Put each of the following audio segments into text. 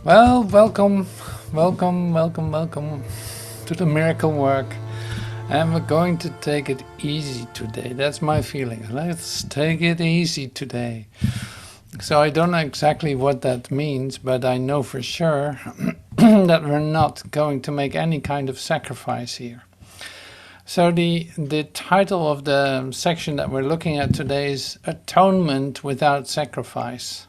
Well, welcome to the miracle work. And we're going to take it easy today. That's my feeling. Let's take it easy today. So I don't know exactly what that means, but I know for sure that we're not going to make any kind of sacrifice here. So the title of the section that we're looking at today is Atonement without Sacrifice.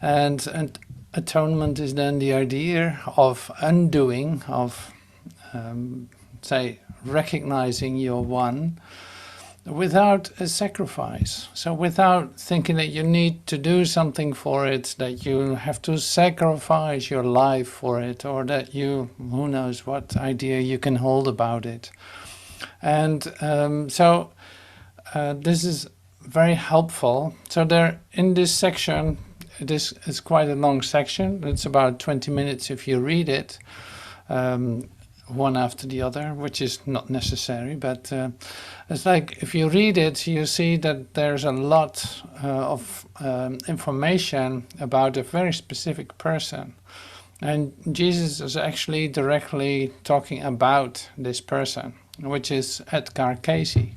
And atonement is then the idea of undoing, of say recognizing you're one without a sacrifice. So without thinking that you need to do something for it, that you have to sacrifice your life for it, or that you, who knows what idea you can hold about it. And this is very helpful. So there in this section, it's quite a long section. It's about 20 minutes if you read it, one after the other, which is not necessary. But it's like if you read it, you see that there's a lot of information about a very specific person. And Jesus is actually directly talking about this person, which is Edgar Cayce.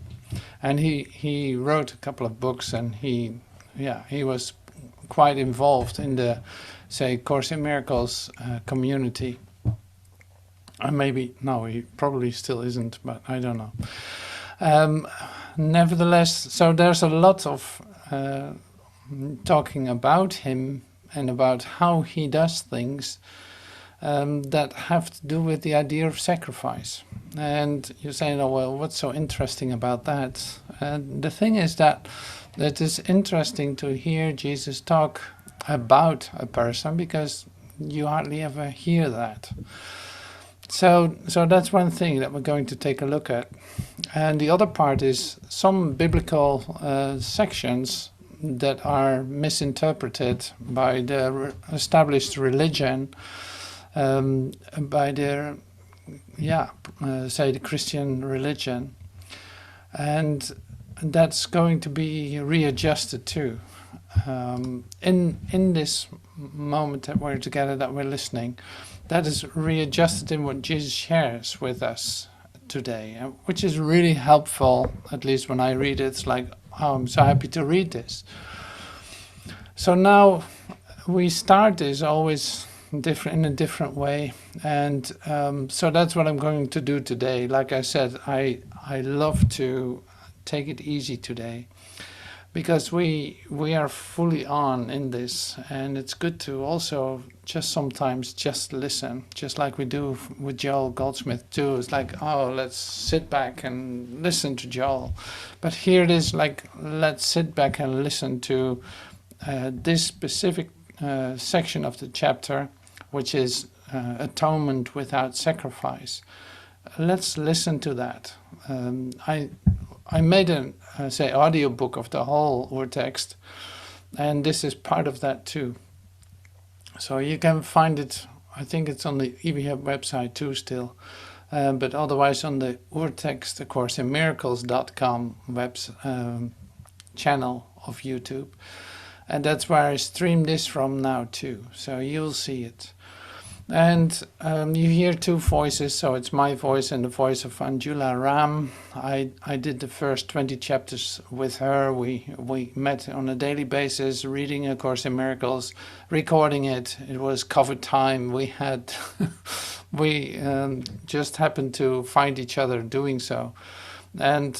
And he wrote a couple of books, and he was quite involved in the, say, Course in Miracles community. Maybe, no, he probably still isn't, but I don't know. Nevertheless, so there's a lot of talking about him and about how he does things that have to do with the idea of sacrifice. And you're saying, oh, well, what's so interesting about that? And the thing is that it is interesting to hear Jesus talk about a person, because you hardly ever hear that. So that's one thing that we're going to take a look at. And the other part is some biblical sections that are misinterpreted by the established religion, by their, say, the Christian religion. And that's going to be readjusted too. In this moment that we're together, that we're listening, that is readjusted in what Jesus shares with us today, which is really helpful. At least when I read it, it's like, oh, I'm so happy to read this. So now we start this always in a different way, and so that's what I'm going to do today. Like I said, I love to take it easy today, because we are fully on in this, and it's good to also just sometimes just listen, just like we do with Joel Goldsmith too. It's like, oh, let's sit back and listen to Joel. But here it is like, let's sit back and listen to this specific section of the chapter, which is Atonement without Sacrifice. Let's listen to that. I made an audio book of the whole Urtext, and this is part of that too. So you can find it, I think it's on the EBHub website too still, but otherwise on the Urtext, the CourseInMiracles.com channel of YouTube. And that's where I stream this from now too, so you'll see it. And you hear two voices, so it's my voice and the voice of Anjula Ram. I did the first 20 chapters with her. We met on a daily basis, reading A Course in Miracles, recording it. It was COVID time. We had, we just happened to find each other doing so. And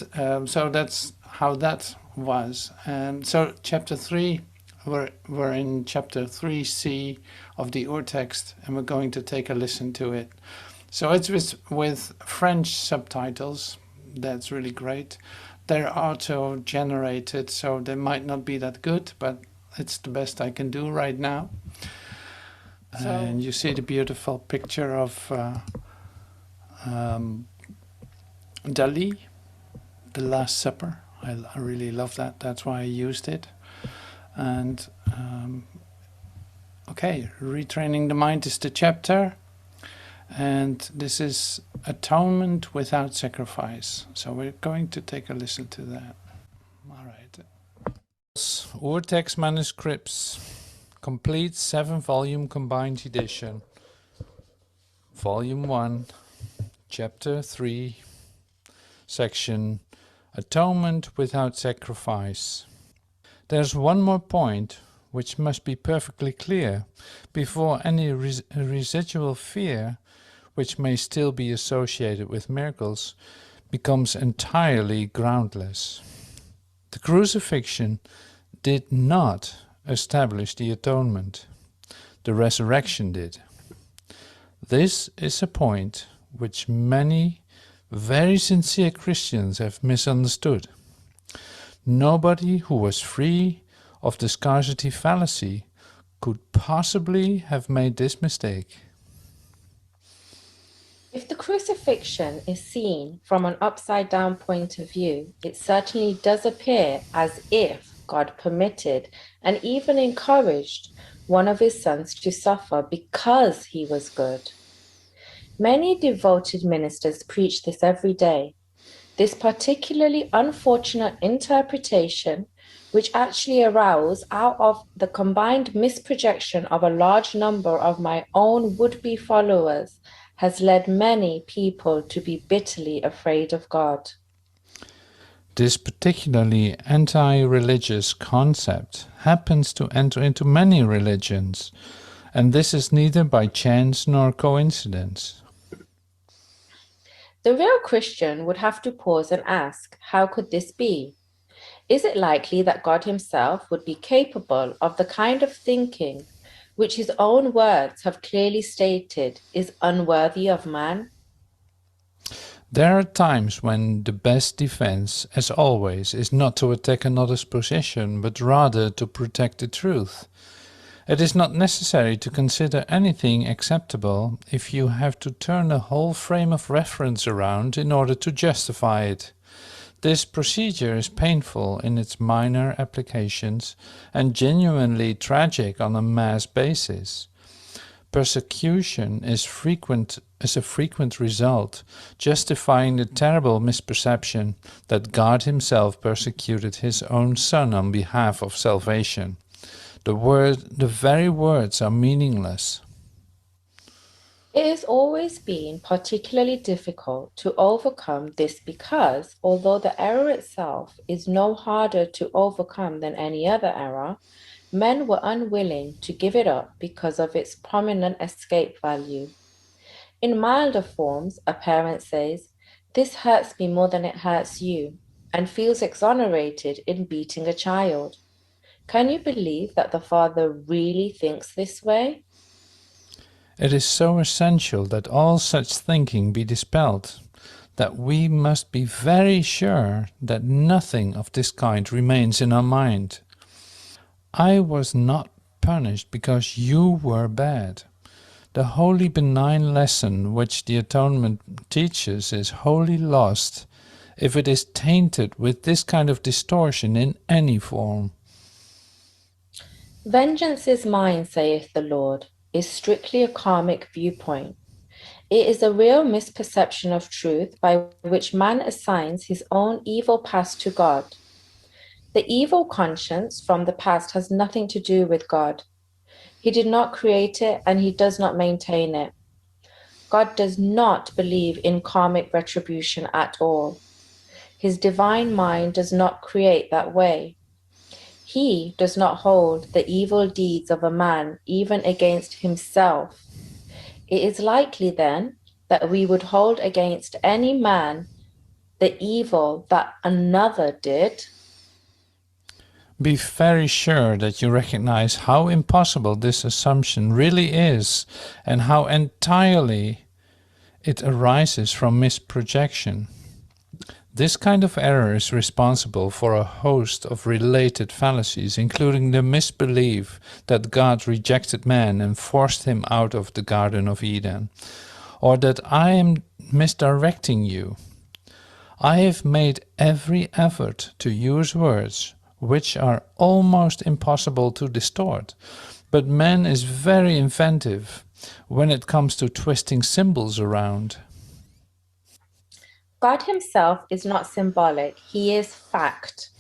so that's how that was. And so chapter 3, we're in chapter 3c of the Urtext, and we're going to take a listen to it. So it's with French subtitles. That's really great. They're auto-generated, so they might not be that good, but it's the best I can do right now. So, and you see the beautiful picture of Dali, The Last Supper. I really love that. That's why I used it. And okay, Retraining the Mind is the chapter, and this is Atonement without Sacrifice. So we're going to take a listen to that. All right. Urtext Manuscripts, complete 7-volume combined edition. Volume 1, Chapter 3, Section Atonement without Sacrifice. There's one more point which must be perfectly clear before any residual fear, which may still be associated with miracles, becomes entirely groundless. The crucifixion did not establish the atonement. The resurrection did. This is a point which many very sincere Christians have misunderstood. Nobody who was free of the scarcity fallacy could possibly have made this mistake. If the crucifixion is seen from an upside-down point of view, it certainly does appear as if God permitted and even encouraged one of his sons to suffer because he was good. Many devoted ministers preach this every day. This particularly unfortunate interpretation, which actually arose out of the combined misprojection of a large number of my own would-be followers, has led many people to be bitterly afraid of God. This particularly anti-religious concept happens to enter into many religions, and this is neither by chance nor coincidence. The real Christian would have to pause and ask, how could this be? Is it likely that God himself would be capable of the kind of thinking which his own words have clearly stated is unworthy of man? There are times when the best defense, as always, is not to attack another's position, but rather to protect the truth. It is not necessary to consider anything acceptable if you have to turn the whole frame of reference around in order to justify it. This procedure is painful in its minor applications and genuinely tragic on a mass basis. Persecution is a frequent result, justifying the terrible misperception that God himself persecuted his own Son on behalf of salvation. The very words are meaningless. It has always been particularly difficult to overcome this because, although the error itself is no harder to overcome than any other error, men were unwilling to give it up because of its prominent escape value. In milder forms, a parent says, "This hurts me more than it hurts you," and feels exonerated in beating a child. Can you believe that the father really thinks this way? It is so essential that all such thinking be dispelled, that we must be very sure that nothing of this kind remains in our mind. I was not punished because you were bad. The wholly benign lesson which the atonement teaches is wholly lost if it is tainted with this kind of distortion in any form. Vengeance is mine, saith the Lord, is strictly a karmic viewpoint. It is a real misperception of truth by which man assigns his own evil past to God. The evil conscience from the past has nothing to do with God. He did not create it and he does not maintain it. God does not believe in karmic retribution at all. His divine mind does not create that way. He does not hold the evil deeds of a man even against himself. It is likely then that we would hold against any man the evil that another did. Be very sure that you recognize how impossible this assumption really is and how entirely it arises from misprojection. This kind of error is responsible for a host of related fallacies, including the misbelief that God rejected man and forced him out of the Garden of Eden, or that I am misdirecting you. I have made every effort to use words which are almost impossible to distort, but man is very inventive when it comes to twisting symbols around. God himself is not symbolic, he is fact.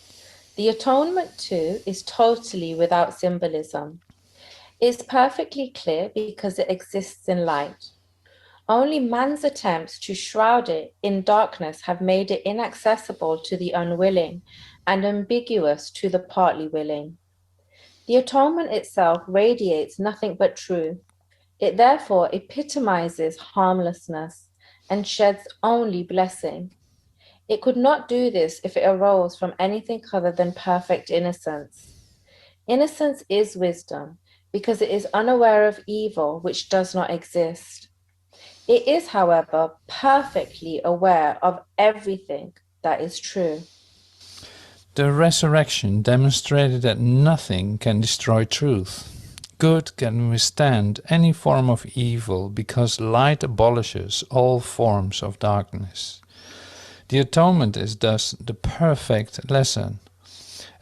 The atonement, too, is totally without symbolism. It's perfectly clear because it exists in light. Only man's attempts to shroud it in darkness have made it inaccessible to the unwilling and ambiguous to the partly willing. The atonement itself radiates nothing but truth. It therefore epitomizes harmlessness and sheds only blessing. It could not do this if it arose from anything other than perfect innocence. Innocence is wisdom because it is unaware of evil which does not exist. It is, however, perfectly aware of everything that is true. The resurrection demonstrated that nothing can destroy truth. Good can withstand any form of evil because light abolishes all forms of darkness. The atonement is thus the perfect lesson.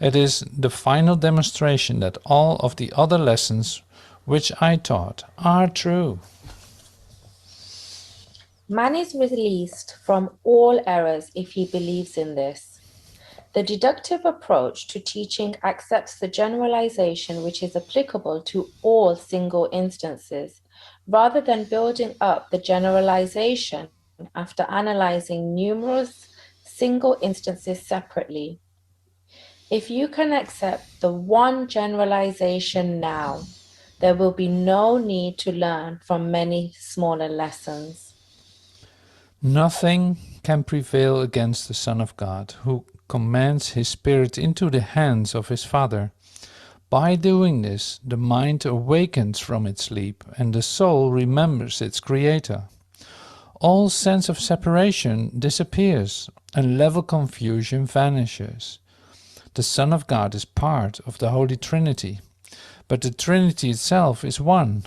It is the final demonstration that all of the other lessons which I taught are true. Man is released from all errors if he believes in this. The deductive approach to teaching accepts the generalization which is applicable to all single instances, rather than building up the generalization after analyzing numerous single instances separately. If you can accept the one generalization now, there will be no need to learn from many smaller lessons. Nothing can prevail against the Son of God, who commands his Spirit into the hands of his Father. By doing this, the mind awakens from its sleep, and the soul remembers its Creator. All sense of separation disappears, and level confusion vanishes. The Son of God is part of the Holy Trinity, but the Trinity itself is one.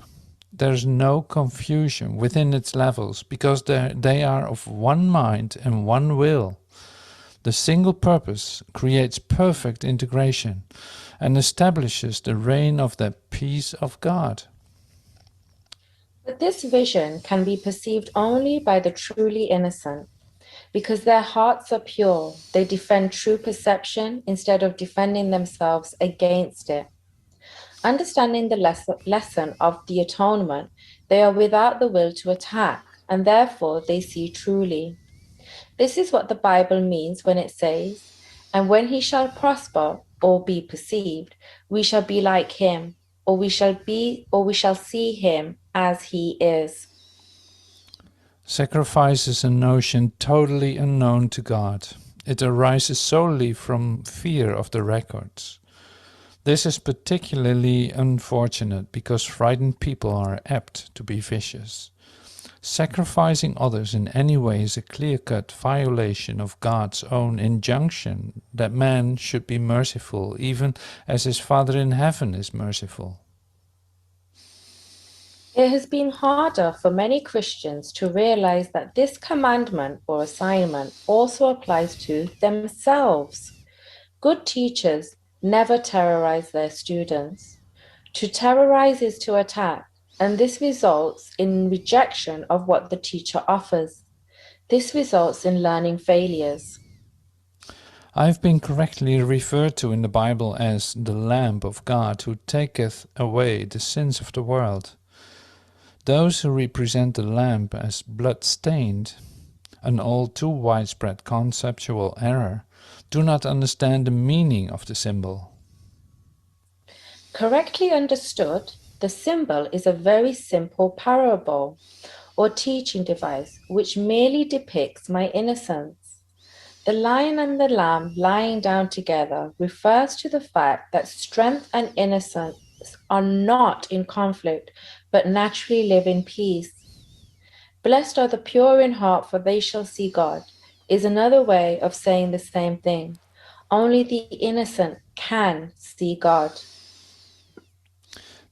There is no confusion within its levels, because they are of one mind and one will. The single purpose creates perfect integration and establishes the reign of the peace of God. But this vision can be perceived only by the truly innocent. Because their hearts are pure, they defend true perception instead of defending themselves against it. Understanding the lesson of the atonement, they are without the will to attack, and therefore they see truly. This is what the Bible means when it says, "And when he shall prosper or be perceived, we shall be like him, or we shall see him as he is." Sacrifice is a notion totally unknown to God. It arises solely from fear of the records. This is particularly unfortunate because frightened people are apt to be vicious. Sacrificing others in any way is a clear-cut violation of God's own injunction that man should be merciful, even as his Father in heaven is merciful. It has been harder for many Christians to realize that this commandment or assignment also applies to themselves. Good teachers never terrorize their students. To terrorize is to attack, and this results in rejection of what the teacher offers. This results in learning failures. I have been correctly referred to in the Bible as the Lamb of God who taketh away the sins of the world. Those who represent the lamb as blood-stained, an all too widespread conceptual error, do not understand the meaning of the symbol. Correctly understood, the symbol is a very simple parable or teaching device which merely depicts my innocence. The lion and the lamb lying down together refers to the fact that strength and innocence are not in conflict, but naturally live in peace. Blessed are the pure in heart, for they shall see God, is another way of saying the same thing. Only the innocent can see God.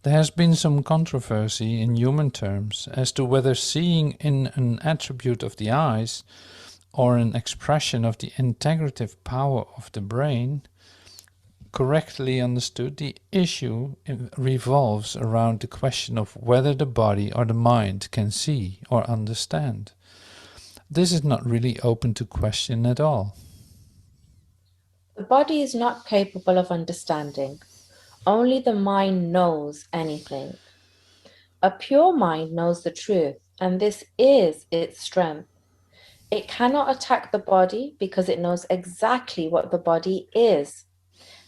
There has been some controversy in human terms as to whether seeing in an attribute of the eyes or an expression of the integrative power of the brain. Correctly understood, the issue revolves around the question of whether the body or the mind can see or understand. This is not really open to question at all. The body is not capable of understanding. Only the mind knows anything. A pure mind knows the truth, and this is its strength. It cannot attack the body because it knows exactly what the body is.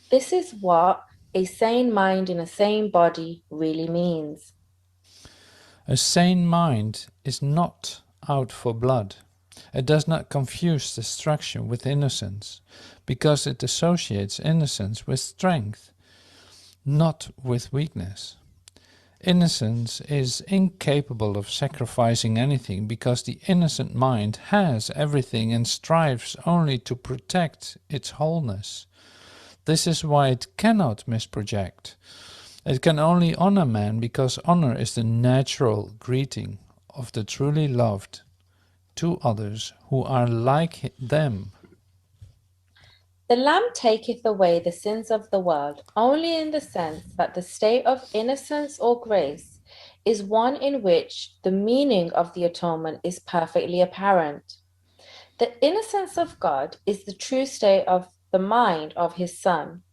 This is what a sane mind in a sane body really means. A sane mind is not out for blood. It does not confuse destruction with innocence, because it associates innocence with strength, not with weakness. Innocence is incapable of sacrificing anything because the innocent mind has everything and strives only to protect its wholeness. This is why it cannot misproject. It can only honor man because honor is the natural greeting of the truly loved to others who are like them. The Lamb taketh away the sins of the world only in the sense that the state of innocence or grace is one in which the meaning of the atonement is perfectly apparent. The innocence of God is the true state of the mind of his Son.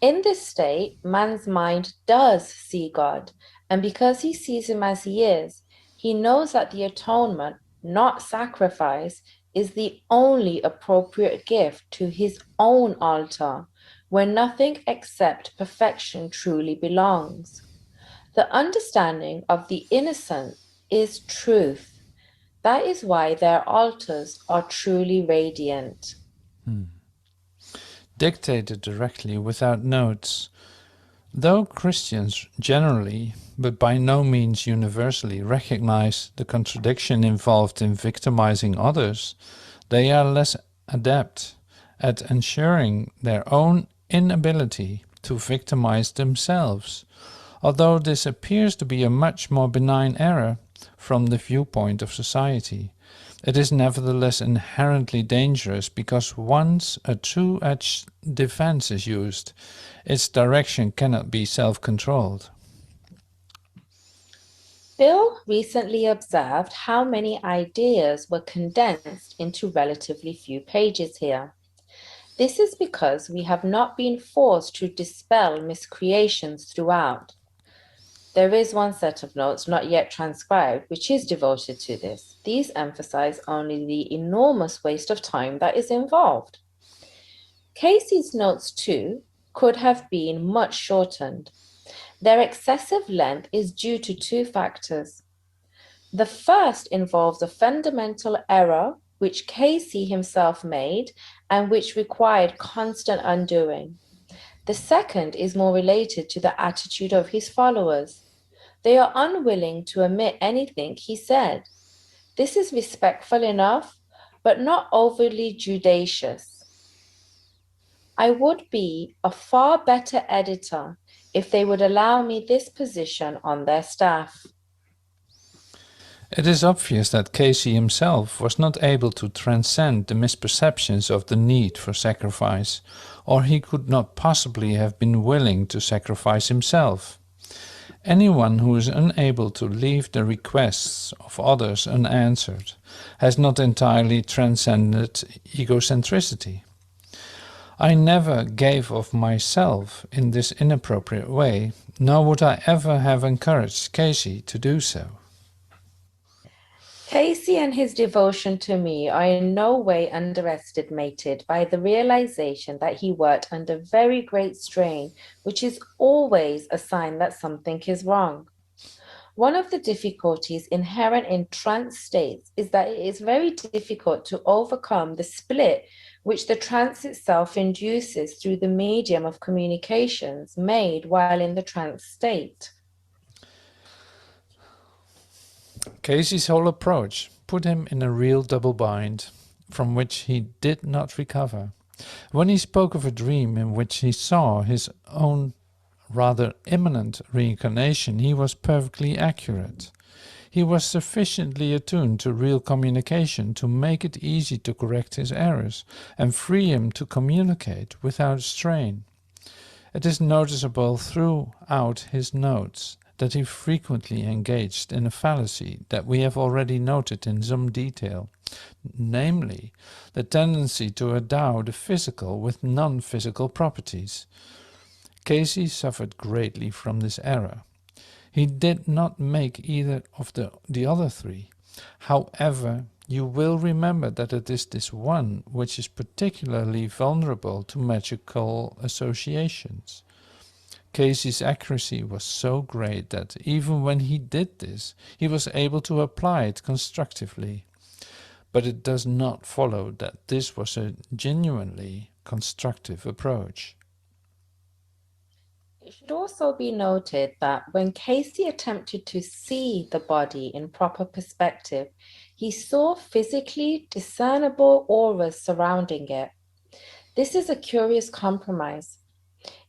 In this state, man's mind does see God, and because he sees him as he is, he knows that the atonement, not sacrifice, is the only appropriate gift to his own altar, where nothing except perfection truly belongs. The understanding of the innocent is truth. That is why their altars are truly radiant. Dictated directly without notes. Though Christians generally, but by no means universally, recognize the contradiction involved in victimizing others, they are less adept at ensuring their own inability to victimize themselves, although this appears to be a much more benign error from the viewpoint of society. It is nevertheless inherently dangerous because once a two-edged defense is used, its direction cannot be self-controlled. Bill recently observed how many ideas were condensed into relatively few pages here. This is because we have not been forced to dispel miscreations throughout. There is one set of notes not yet transcribed, which is devoted to this. These emphasize only the enormous waste of time that is involved. Casey's notes, too, could have been much shortened. Their excessive length is due to two factors. The first involves a fundamental error which Casey himself made and which required constant undoing. The second is more related to the attitude of his followers. They are unwilling to admit anything he said. This is respectful enough, but not overly judacious. I would be a far better editor if they would allow me this position on their staff. It is obvious that Casey himself was not able to transcend the misperceptions of the need for sacrifice, or he could not possibly have been willing to sacrifice himself. Anyone who is unable to leave the requests of others unanswered has not entirely transcended egocentricity. I never gave of myself in this inappropriate way, nor would I ever have encouraged Casey to do so. Casey and his devotion to me are in no way underestimated by the realization that he worked under very great strain, which is always a sign that something is wrong. One of the difficulties inherent in trance states is that it is very difficult to overcome the split which the trance itself induces through the medium of communications made while in the trance state. Casey's whole approach put him in a real double bind, from which he did not recover. When he spoke of a dream in which he saw his own rather imminent reincarnation, he was perfectly accurate. He was sufficiently attuned to real communication to make it easy to correct his errors and free him to communicate without strain. It is noticeable throughout his notes that he frequently engaged in a fallacy that we have already noted in some detail, namely, the tendency to endow the physical with non-physical properties. Casey suffered greatly from this error. He did not make either of the other three. However, you will remember that it is this one which is particularly vulnerable to magical associations. Casey's accuracy was so great that even when he did this, he was able to apply it constructively. But it does not follow that this was a genuinely constructive approach. It should also be noted that when Casey attempted to see the body in proper perspective, he saw physically discernible auras surrounding it. This is a curious compromise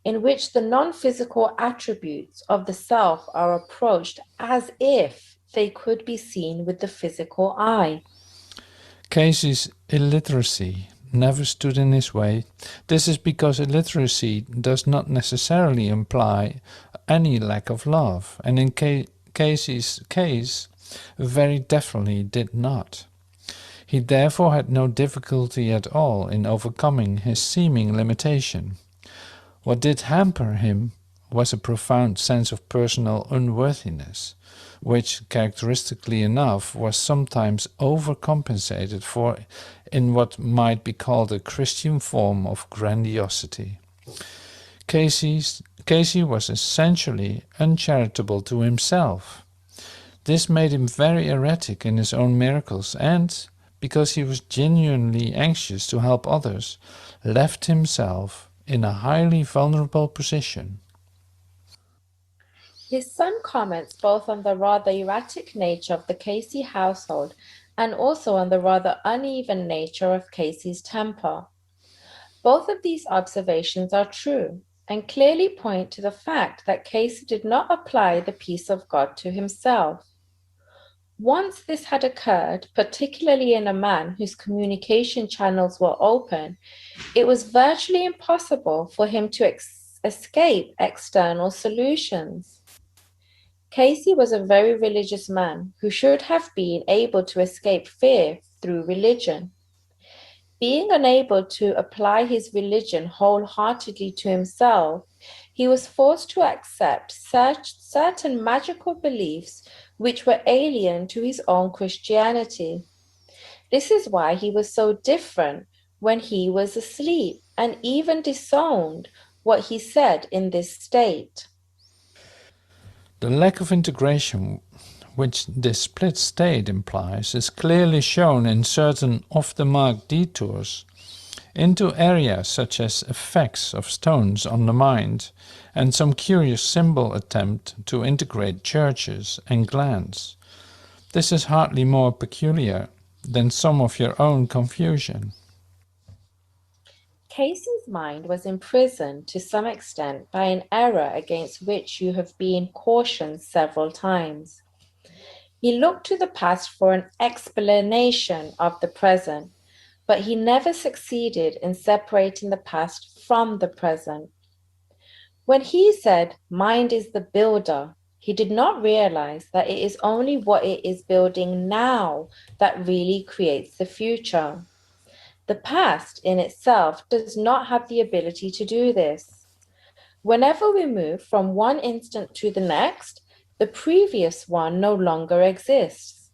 in which the non-physical attributes of the self are approached as if they could be seen with the physical eye. Casey's illiteracy never stood in his way. This is because illiteracy does not necessarily imply any lack of love, and in Casey's case, very definitely did not. He therefore had no difficulty at all in overcoming his seeming limitation. What did hamper him was a profound sense of personal unworthiness, which, characteristically enough, was sometimes overcompensated for in what might be called a Christian form of grandiosity. Casey was essentially uncharitable to himself. This made him very erratic in his own miracles and, because he was genuinely anxious to help others, left himself in a highly vulnerable position. His son comments both on the rather erratic nature of the Casey household and also on the rather uneven nature of Casey's temper. Both of these observations are true and clearly point to the fact that Casey did not apply the peace of God to himself. Once this had occurred, particularly in a man whose communication channels were open, it was virtually impossible for him to escape external solutions. Casey was a very religious man who should have been able to escape fear through religion. Being unable to apply his religion wholeheartedly to himself, he was forced to accept certain magical beliefs which were alien to his own Christianity. This is why he was so different when he was asleep and even disowned what he said in this state. The lack of integration which this split state implies is clearly shown in certain off-the-mark detours into areas such as effects of stones on the mind and some curious symbol attempt to integrate churches and glands. This is hardly more peculiar than some of your own confusion. Casey's mind was imprisoned to some extent by an error against which you have been cautioned several times. He looked to the past for an explanation of the present, but he never succeeded in separating the past from the present. When he said, "Mind is the builder," he did not realize that it is only what it is building now that really creates the future. The past in itself does not have the ability to do this. Whenever we move from one instant to the next, the previous one no longer exists.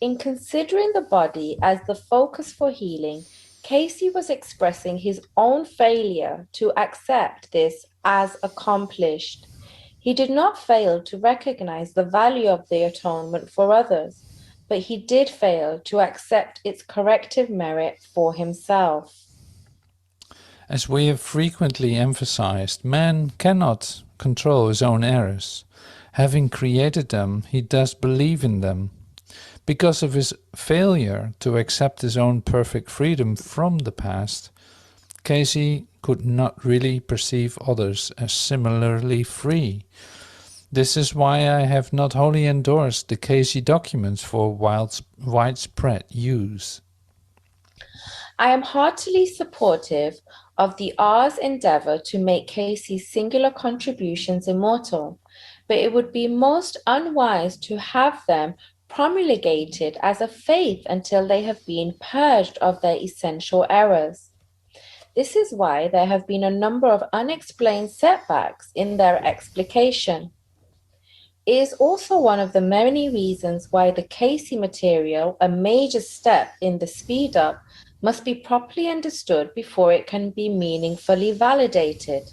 In considering the body as the focus for healing, Casey was expressing his own failure to accept this as accomplished. He did not fail to recognize the value of the atonement for others, but he did fail to accept its corrective merit for himself. As we have frequently emphasized, man cannot control his own errors. Having created them, he does believe in them. Because of his failure to accept his own perfect freedom from the past, Casey could not really perceive others as similarly free. This is why I have not wholly endorsed the Casey documents for widespread use. I am heartily supportive of the R's endeavor to make Casey's singular contributions immortal, but it would be most unwise to have them promulgated as a faith until they have been purged of their essential errors. This is why there have been a number of unexplained setbacks in their explication. It is also one of the many reasons why the Casey material, a major step in the speed up, must be properly understood before it can be meaningfully validated.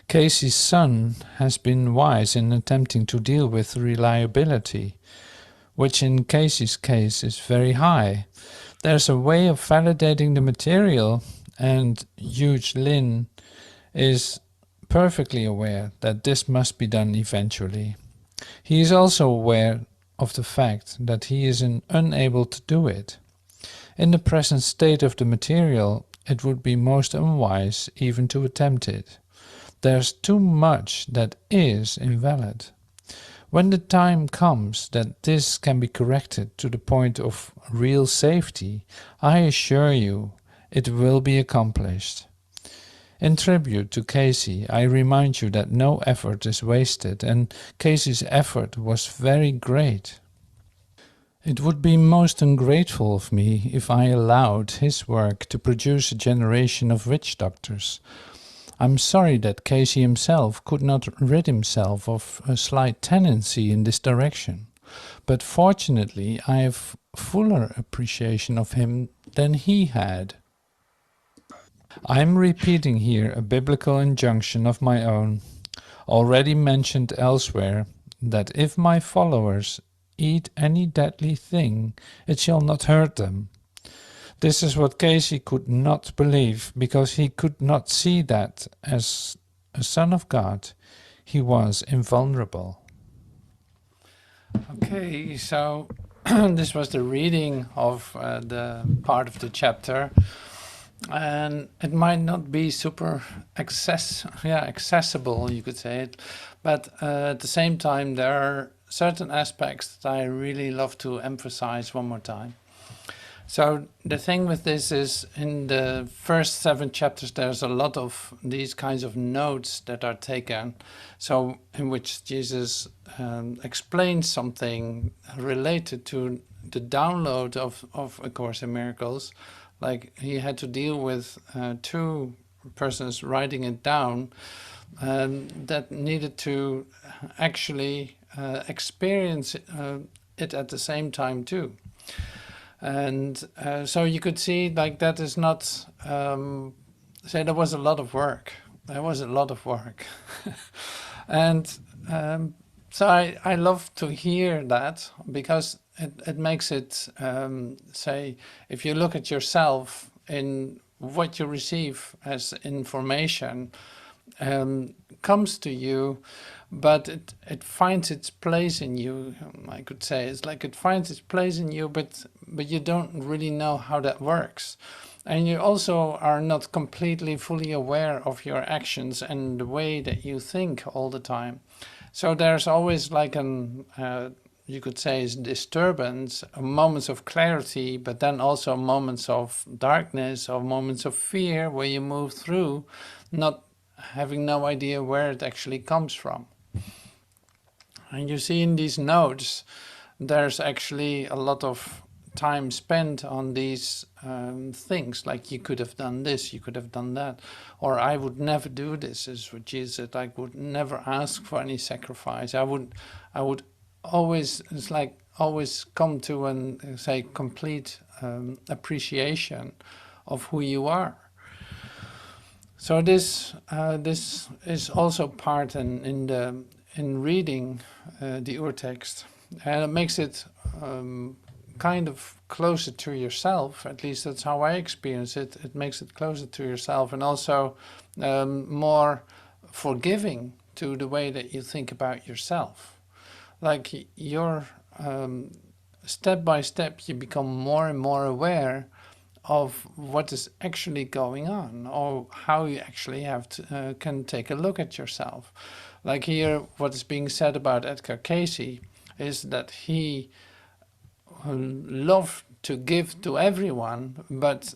Casey's son has been wise in attempting to deal with reliability, which in Casey's case is very high. There's a way of validating the material, and Hugh Lin is perfectly aware that this must be done eventually. He is also aware of the fact that he is unable to do it. In the present state of the material, it would be most unwise even to attempt it. There's too much that is invalid. When the time comes that this can be corrected to the point of real safety, I assure you it will be accomplished. In tribute to Casey, I remind you that no effort is wasted, and Casey's effort was very great. It would be most ungrateful of me if I allowed his work to produce a generation of witch doctors. I'm sorry that Casey himself could not rid himself of a slight tendency in this direction, but fortunately I have fuller appreciation of him than he had. I'm repeating here a biblical injunction of my own, already mentioned elsewhere, that if my followers eat any deadly thing, it shall not hurt them. This is what Casey could not believe, because he could not see that, as a son of God, he was invulnerable. Okay, so this was the reading of the part of the chapter, and it might not be super accessible, you could say it, but at the same time there are certain aspects that I really love to emphasize one more time. So the thing with this is, in the first 7 chapters, there's a lot of these kinds of notes that are taken. So in which Jesus explains something related to the download of A Course in Miracles. Like he had to deal with 2 persons writing it down that needed to actually experience it at the same time too. And so you could see, like, that is not, say, there was a lot of work. There was a lot of work. And so I love to hear that, because it makes it, say, if you look at yourself in what you receive as information, comes to you, but it finds its place in you. I could say it's like it finds its place in you, but you don't really know how that works, and you also are not completely fully aware of your actions and the way that you think all the time. So there's always like an you could say is disturbance, moments of clarity, but then also moments of darkness or moments of fear where you move through, not having no idea where it actually comes from. And you see in these notes, there's actually a lot of time spent on these things, like you could have done this, you could have done that, or I would never do this, is what Jesus said. I would never ask for any sacrifice. I would always, it's like always come to and say complete appreciation of who you are. So this is also part in reading the Urtext, and it makes it kind of closer to yourself. At least that's how I experience it. It makes it closer to yourself, and also more forgiving to the way that you think about yourself. Like you're step by step, you become more and more aware of what is actually going on, or how you actually have to can take a look at yourself. Like here, what is being said about Edgar Casey is that he loved to give to everyone, but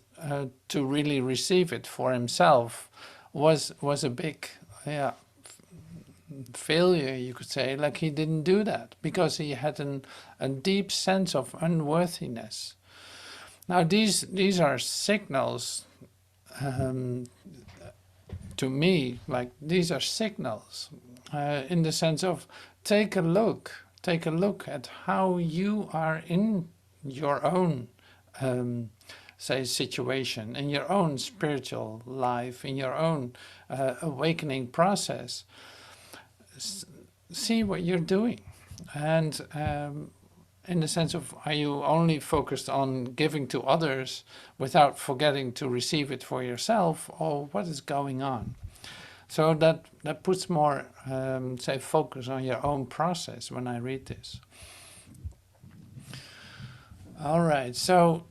to really receive it for himself was a big failure, you could say. Like he didn't do that because he had a deep sense of unworthiness. Now these are signals um, to me, like these are signals in the sense of take a look at how you are in your own say situation, in your own spiritual life, in your own awakening process. See what you're doing, and in the sense of, are you only focused on giving to others without forgetting to receive it for yourself, or what is going on? So that puts more, say, focus on your own process when I read this. All right, so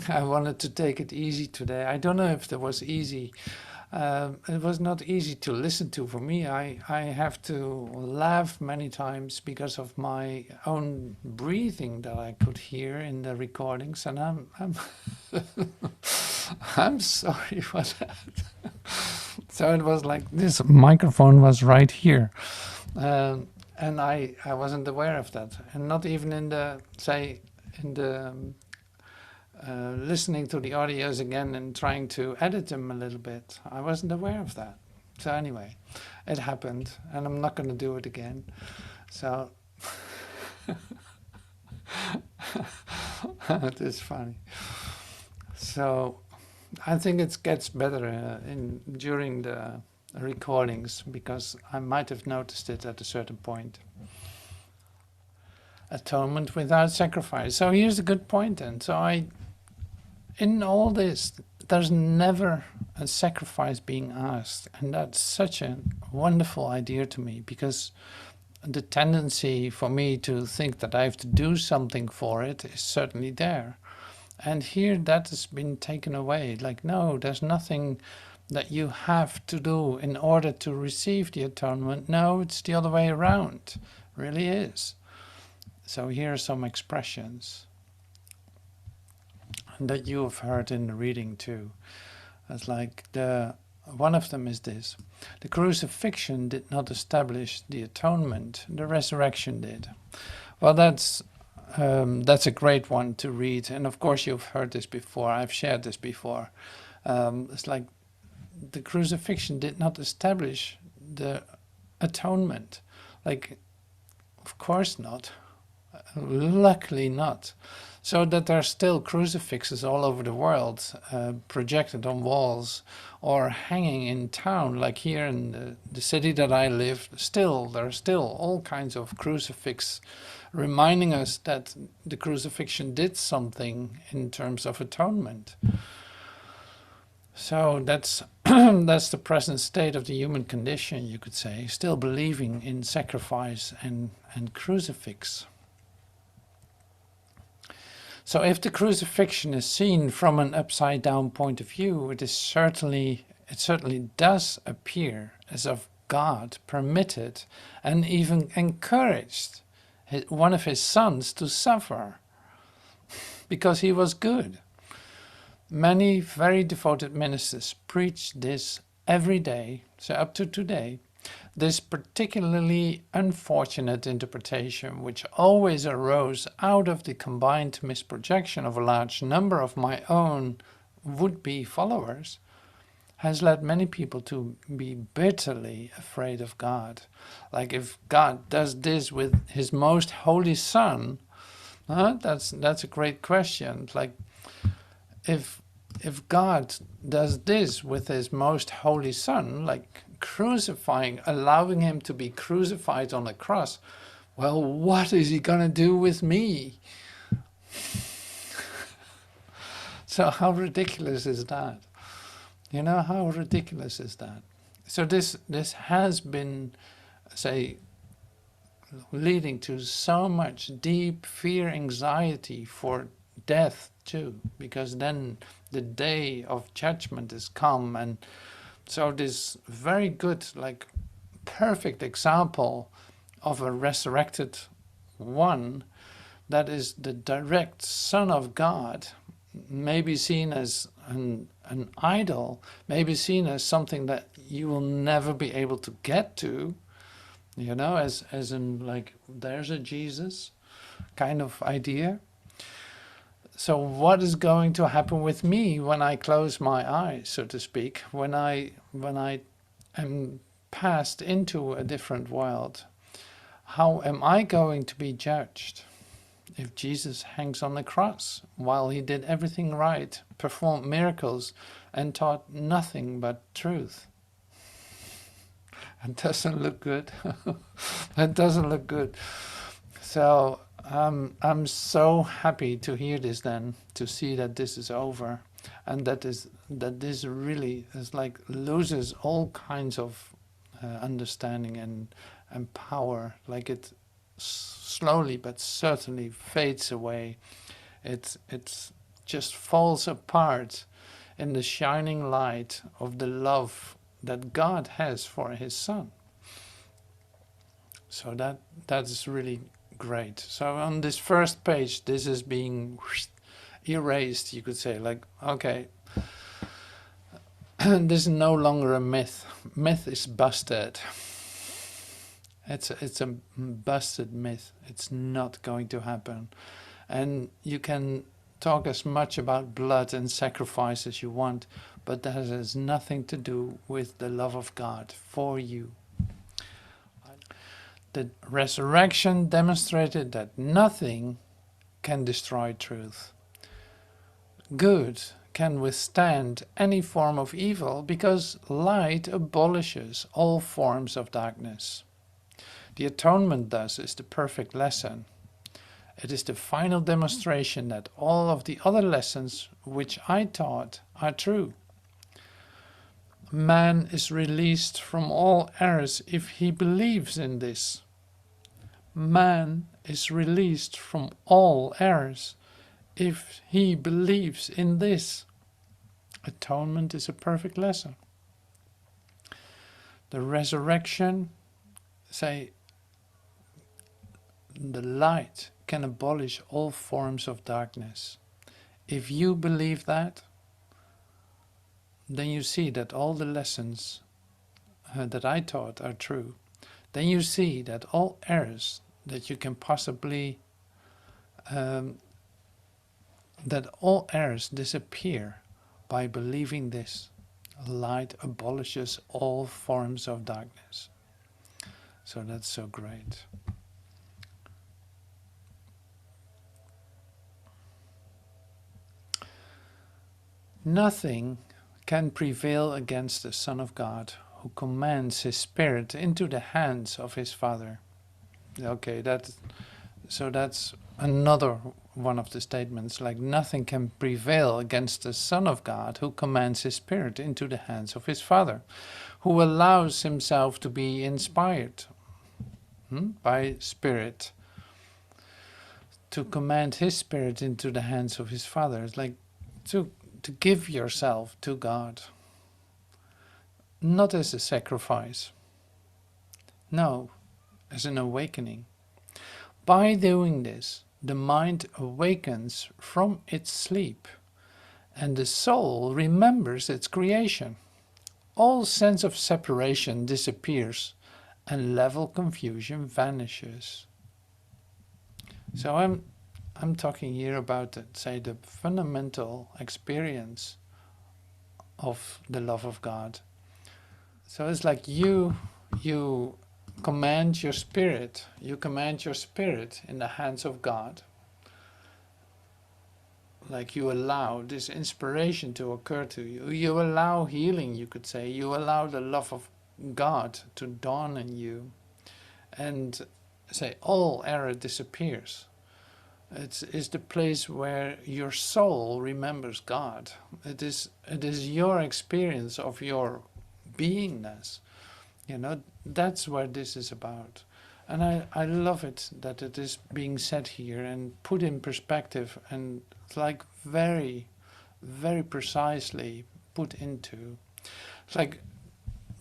I wanted to take it easy today. I don't know if it was easy. It was not easy to listen to for me. I have to laugh many times because of my own breathing that I could hear in the recordings, and I'm I'm sorry for that. So it was like this microphone was right here, and I wasn't aware of that, and not even in the, say, in the listening to the audios again and trying to edit them a little bit. I wasn't aware of that. So anyway, it happened, and I'm not going to do it again. So it is funny. So I think it gets better during the recordings, because I might have noticed it at a certain point. Atonement without sacrifice. So here's a good point then. So in all this, there's never a sacrifice being asked. And that's such a wonderful idea to me, because the tendency for me to think that I have to do something for it is certainly there. And here that has been taken away. Like, no, there's nothing that you have to do in order to receive the atonement. No, it's the other way around. It really is. So here are some expressions that you have heard in the reading too. It's like one of them is this: the crucifixion did not establish the atonement, the resurrection did. Well, that's a great one to read, and of course you've heard this before. I've shared this before. It's like the crucifixion did not establish the atonement. Like, of course not. Luckily not. So that there are still crucifixes all over the world, projected on walls or hanging in town, like here in the city that I live. There are still all kinds of crucifix reminding us that the crucifixion did something in terms of atonement. So that's that's the present state of the human condition, you could say, still believing in sacrifice and crucifix. So if the crucifixion is seen from an upside down point of view, it certainly does appear as if God permitted and even encouraged one of his sons to suffer because he was good. Many very devoted ministers preach this every day, so up to today. This particularly unfortunate interpretation, which always arose out of the combined misprojection of a large number of my own would-be followers, has led many people to be bitterly afraid of God. Like, if God does this with his most holy son, that's a great question. Like, if God does this with his most holy son, like crucifying, allowing him to be crucified on the cross, well, what is he going to do with me? So how ridiculous is that? You know, how ridiculous is that? So this has been, say, leading to so much deep fear, anxiety for death too, because then the day of judgment is come. And so this very good, like perfect example of a resurrected one, that is the direct Son of God, may be seen as an idol, may be seen as something that you will never be able to get to, you know, as in like there's a Jesus kind of idea. So what is going to happen with me when I close my eyes, so to speak, when I am passed into a different world? How am I going to be judged? If Jesus hangs on the cross while he did everything right, performed miracles, and taught nothing but truth. It doesn't look good. It doesn't look good. So I'm so happy to hear this then, to see that this is over, and that this really is like loses all kinds of understanding and power, like it slowly but certainly fades away. It's just falls apart in the shining light of the love that God has for his son. So that is really great. So on this first page, this is being erased, you could say, like, okay, this is no longer a myth. Myth is busted. It's a busted myth. It's not going to happen. And you can talk as much about blood and sacrifice as you want, but that has nothing to do with the love of God for you. The resurrection demonstrated that nothing can destroy truth. Good can withstand any form of evil because light abolishes all forms of darkness. The atonement thus is the perfect lesson. It is the final demonstration that all of the other lessons which I taught are true. Man is released from all errors if he believes in this. Man is released from all errors if he believes in this. Atonement is a perfect lesson. The resurrection, say, the light can abolish all forms of darkness. If you believe that, then you see that all the lessons that I taught are true. Then you see that all errors that you can possibly, that all errors disappear by believing this. Light abolishes all forms of darkness. So that's so great. Nothing can prevail against the Son of God who commands his Spirit into the hands of his Father. Okay, that's another one of the statements, like nothing can prevail against the Son of God who commands his Spirit into the hands of his Father, who allows himself to be inspired by Spirit, to command his Spirit into the hands of his Father. It's like to give yourself to God, not as a sacrifice, no, as an awakening. By doing this, the mind awakens from its sleep, and the soul remembers its creation. All sense of separation disappears, and level confusion vanishes. So I'm talking here about, say, the fundamental experience of the love of God. So it's like you command your spirit, in the hands of God. Like you allow this inspiration to occur to you. You allow healing, you could say. You allow the love of God to dawn in you. And say all error disappears. It's the place where your soul remembers God. It is your experience of your beingness. That's where this is about. And I love it that it is being said here and put in perspective, and it's like very, very precisely put into. It's like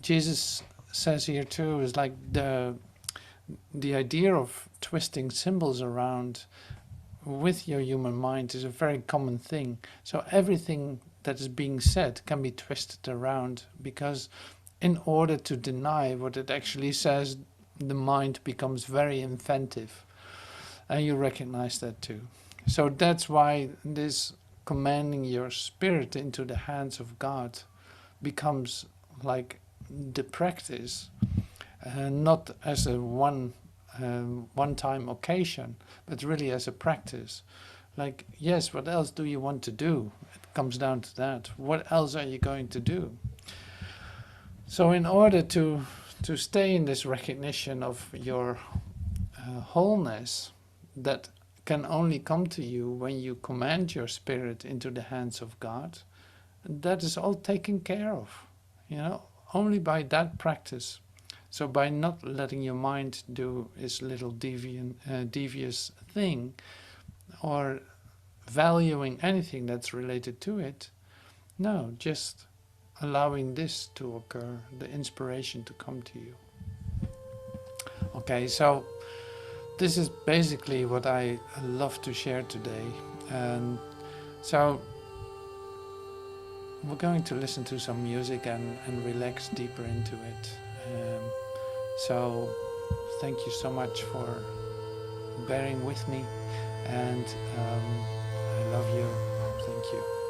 Jesus says here too, is like the idea of twisting symbols around with your human mind is a very common thing. So everything that is being said can be twisted around, because in order to deny what it actually says, the mind becomes very inventive. And you recognize that too. So that's why this commanding your spirit into the hands of God becomes like the practice, not as a one-time occasion, but really as a practice. Like, yes, what else do you want to do? It comes down to that. What else are you going to do? So in order to stay in this recognition of your wholeness that can only come to you when you command your spirit into the hands of God, that is all taken care of, only by that practice. So by not letting your mind do its little devious thing, or valuing anything that's related to it, no, just allowing this to occur, the inspiration to come to you. Okay, so this is basically what I love to share today. And so we're going to listen to some music and relax deeper into it. So thank you so much for bearing with me, and I love you. Thank you.